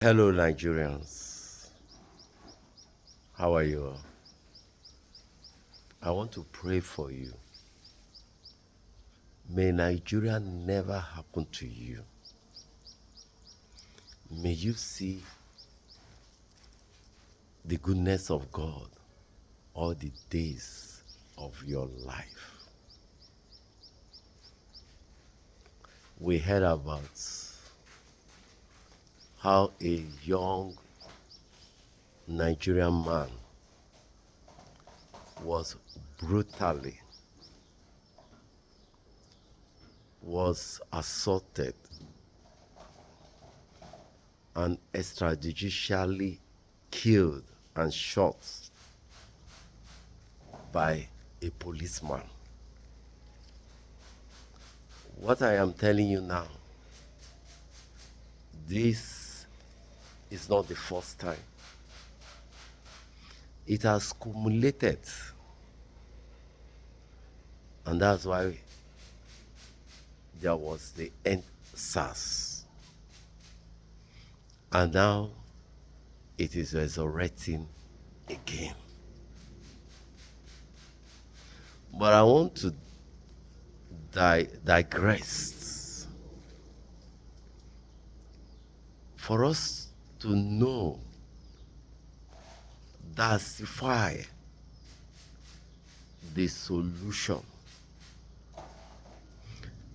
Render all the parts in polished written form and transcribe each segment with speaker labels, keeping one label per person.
Speaker 1: Hello, Nigerians. How are you? I want to pray for you. May Nigeria never happen to you. May you see the goodness of God all the days of your life. We heard about how a young Nigerian man was brutally assaulted and extrajudicially killed and shot by a policeman. What I am telling you now, this is not the first time. It has cumulated, and that's why there was the SARS. And now it is resurrecting again. But I want to digress for us to know, densify the solution.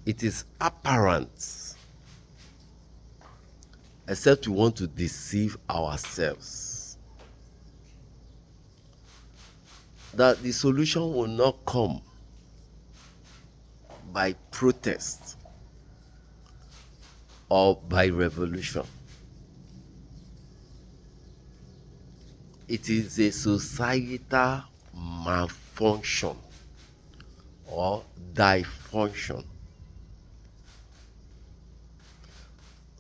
Speaker 1: It is apparent, except we want to deceive ourselves, that the solution will not come by protest or by revolution. It is a societal malfunction or dysfunction.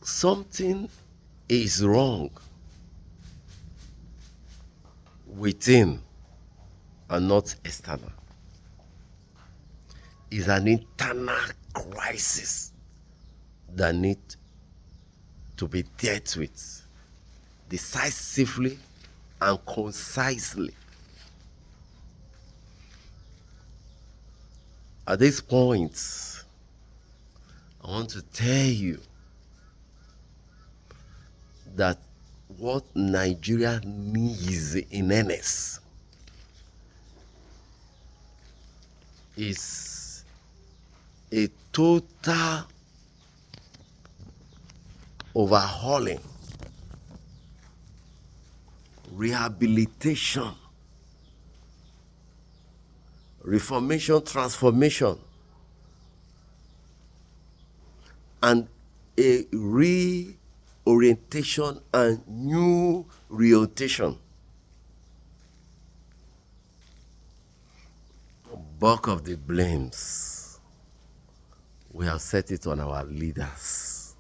Speaker 1: Something is wrong within and not external. It's an internal crisis that needs to be dealt with decisively and concisely. At this point, I want to tell you that what Nigeria needs in earnest is a total overhauling, rehabilitation, reformation, transformation, and a reorientation and new reorientation. Bulk of the blames, we have set it on our leaders.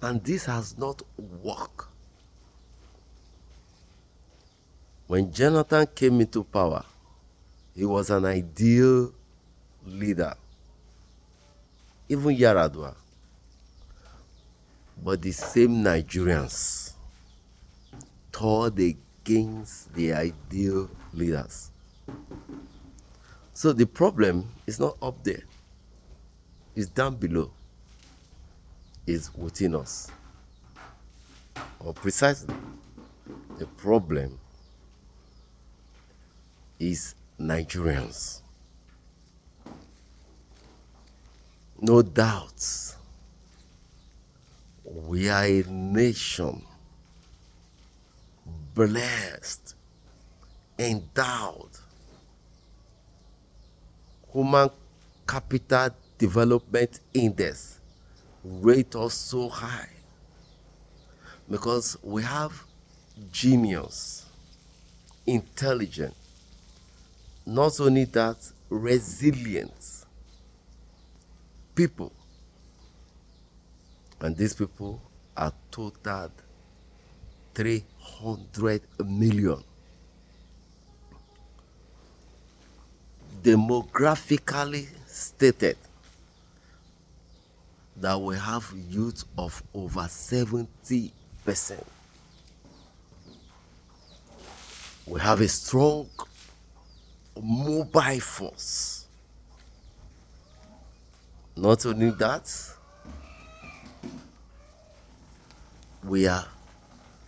Speaker 1: And this has not worked. When Jonathan came into power, he was an ideal leader, even Yaradua. But the same Nigerians turned against the ideal leaders. So the problem is not up there, it's down below, it's within us. Or precisely, the problem is Nigerians. No doubt, we are a nation blessed, endowed, human capital development index rate us so high because we have genius, intelligent, not only that, resilient people. And these people are totaled 300 million. Demographically stated, that we have youth of over 70%. We have a strong mobile force. Not only that, we are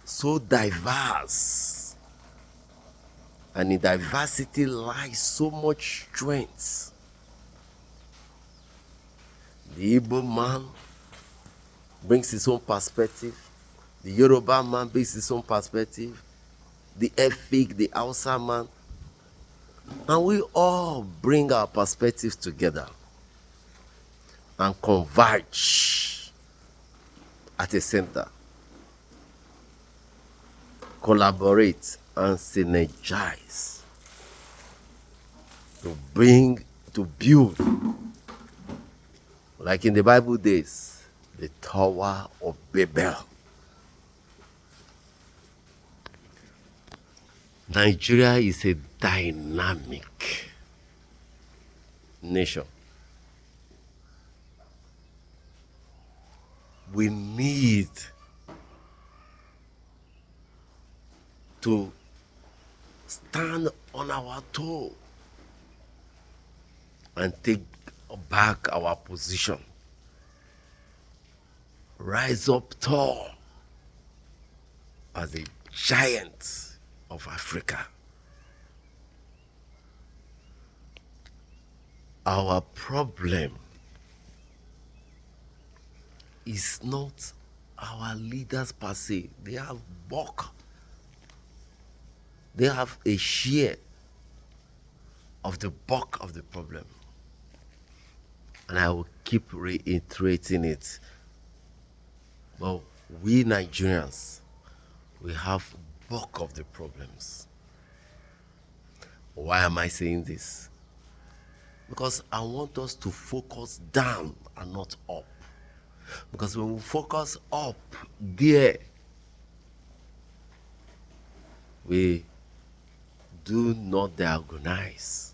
Speaker 1: so diverse, and in diversity lies so much strength. The Igbo man brings his own perspective, the Yoruba man brings his own perspective, the Efik, the Hausa man, and we all bring our perspectives together and converge at a center, collaborate and synergize to build, like in the Bible days, the Tower of Babel. Nigeria is a dynamic nation. We need to stand on our toe and take back our position. Rise up tall as a giant of Africa. Our problem is not our leaders per se. They have bulk. They have a share of the bulk of the problem. And I will keep reiterating it. But we Nigerians, we have bulk of the problems. Why am I saying this? Because I want us to focus down and not up. Because when we focus up there, we do not diagnose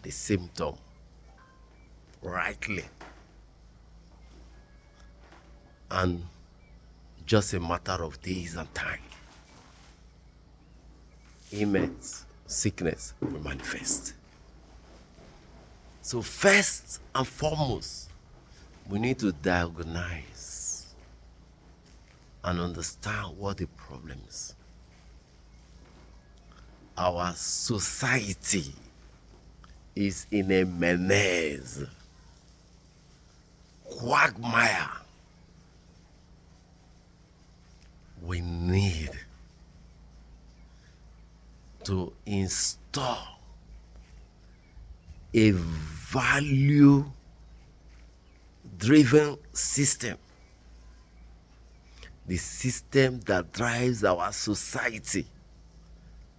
Speaker 1: the symptom rightly. And just a matter of days and time, immense sickness will manifest. So first and foremost, we need to diagnose and understand what the problem is. Our society is in a menace, quagmire. We need to install a value-driven system, the system that drives our society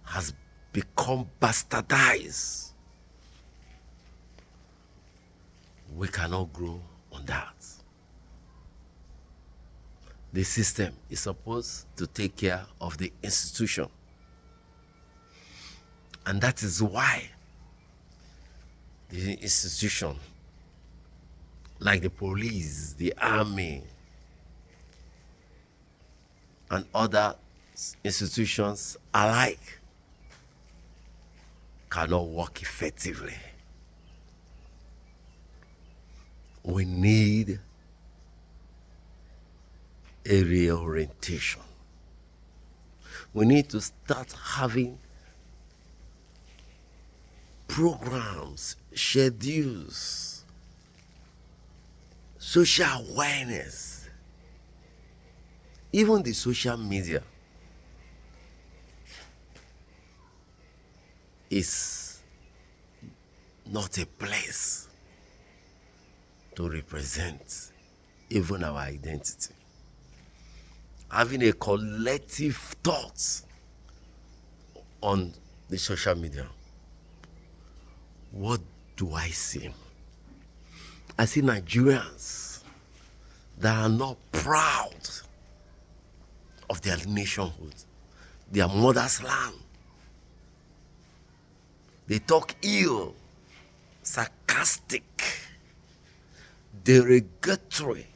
Speaker 1: has become bastardized. We cannot grow on that. The system is supposed to take care of the institution. And that is why the institution, like the police, the army, and other institutions alike, cannot work effectively. We need a reorientation. We need to start having programs, schedules, social awareness, even the social media is not a place to represent even our identity. Having a collective thought on the social media, what do I see? I see Nigerians that are not proud of their nationhood, their mother's land. They talk ill, sarcastic, derogatory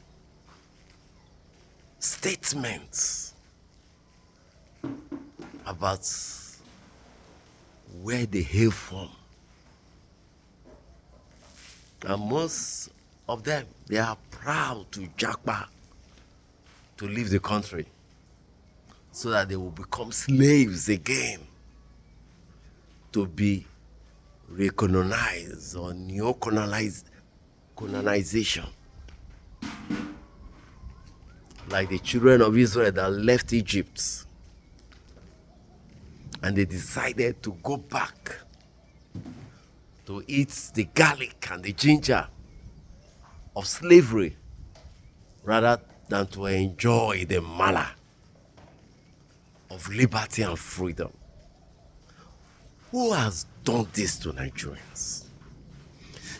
Speaker 1: statements about where they hail from. And most of them, they are proud to jackpot to leave the country so that they will become slaves again, to be recolonized or neo-colonization. Like the children of Israel that left Egypt and they decided to go back to eat the garlic and the ginger of slavery rather than to enjoy the manna of liberty and freedom. Who has done this to Nigerians?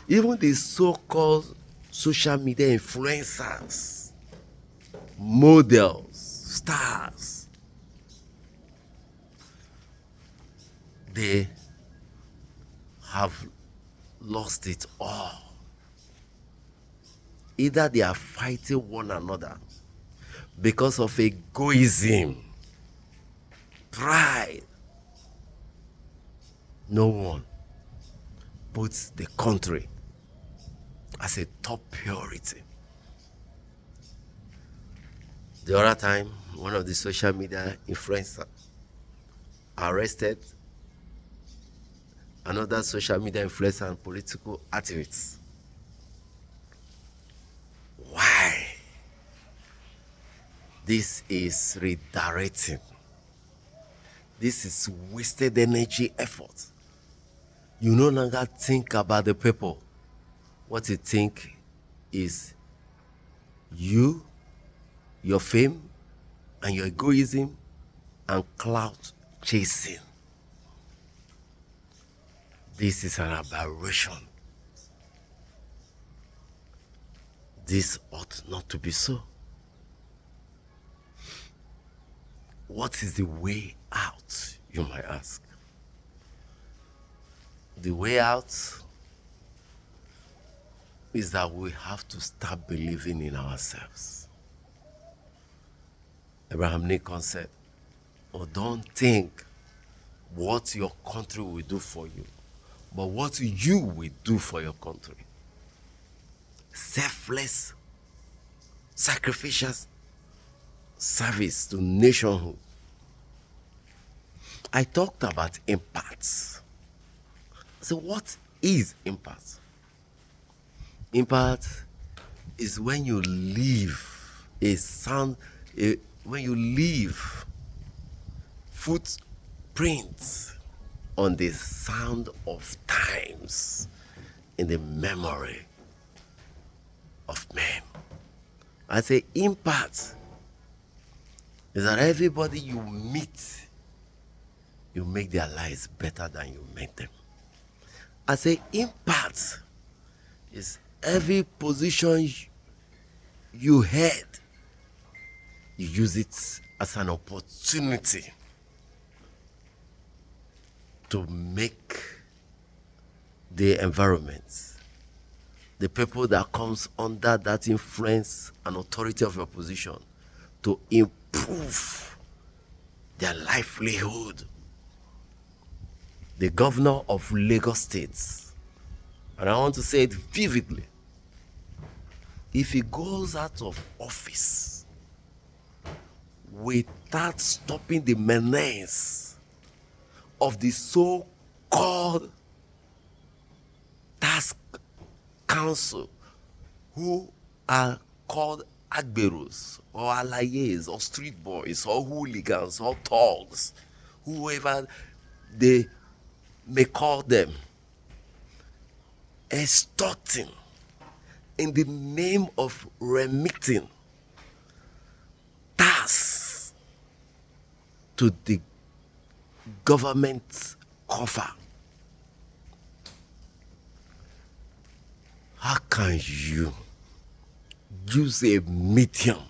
Speaker 1: Even the so-called social media influencers, models, stars, they have lost it all. Either they are fighting one another because of egoism, pride. No one puts the country as a top priority. The other time, one of the social media influencers arrested another social media influencer and political activists. Why? This is redirecting. This is wasted energy effort. You no longer think about the people. What you think is you, your fame, and your egoism, and clout chasing. This is an aberration. This ought not to be so. What is the way out, you might ask? The way out is that we have to start believing in ourselves. Abraham Lincoln said, "Oh, don't think what your country will do for you, but what you will do for your country." Selfless, sacrificial service to nationhood. I talked about impact. So what is impact? Impact is when you leave when you leave footprints on the sound of times in the memory of men. I say impact is that everybody you meet, you make their lives better than you make them. I say impact is every position you had, you use it as an opportunity to make the environment, the people that comes under that influence and authority of your position, to improve their livelihood. The governor of Lagos State, and I want to say it vividly, if he goes out of office without stopping the menace of the so-called task council, who are called agberos or alayes or street boys or hooligans or thugs, whoever they may call them, extorting in the name of remitting tasks to the government cover. How can you use a medium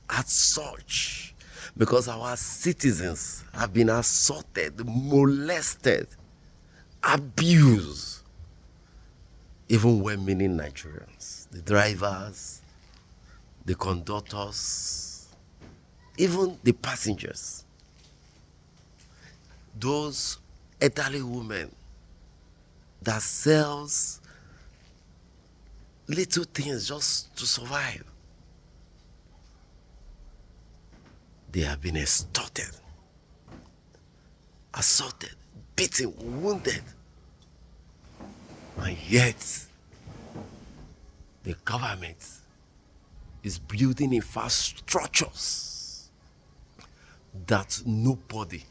Speaker 1: as such? Because our citizens have been assaulted, molested, abused, even well-meaning Nigerians. the drivers, the conductors, even the passengers, those elderly women that sells little things just to survive. They have been extorted, assaulted, beaten, wounded. And yet, the government is building infrastructures that nobody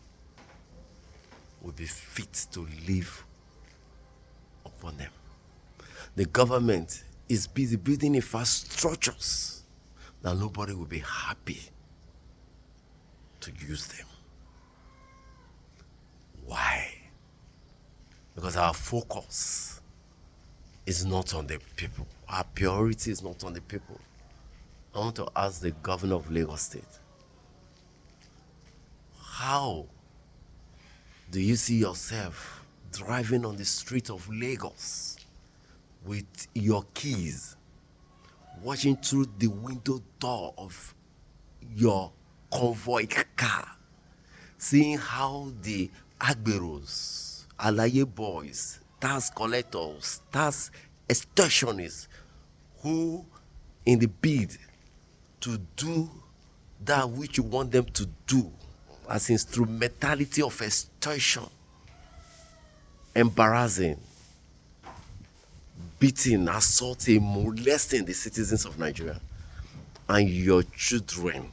Speaker 1: will be fit to live upon them. The government is busy building infrastructures that nobody will be happy to use them. Why? Because our focus is not on the people. Our priority is not on the people. I want to ask the governor of Lagos State, how do you see yourself driving on the street of Lagos with your keys, watching through the window door of your convoy car, seeing how the agberos, alaye boys, tax collectors, tax extortionists, who in the bid to do that which you want them to do as instrumentality of extortion, embarrassing, beating, assaulting, molesting the citizens of Nigeria, and your children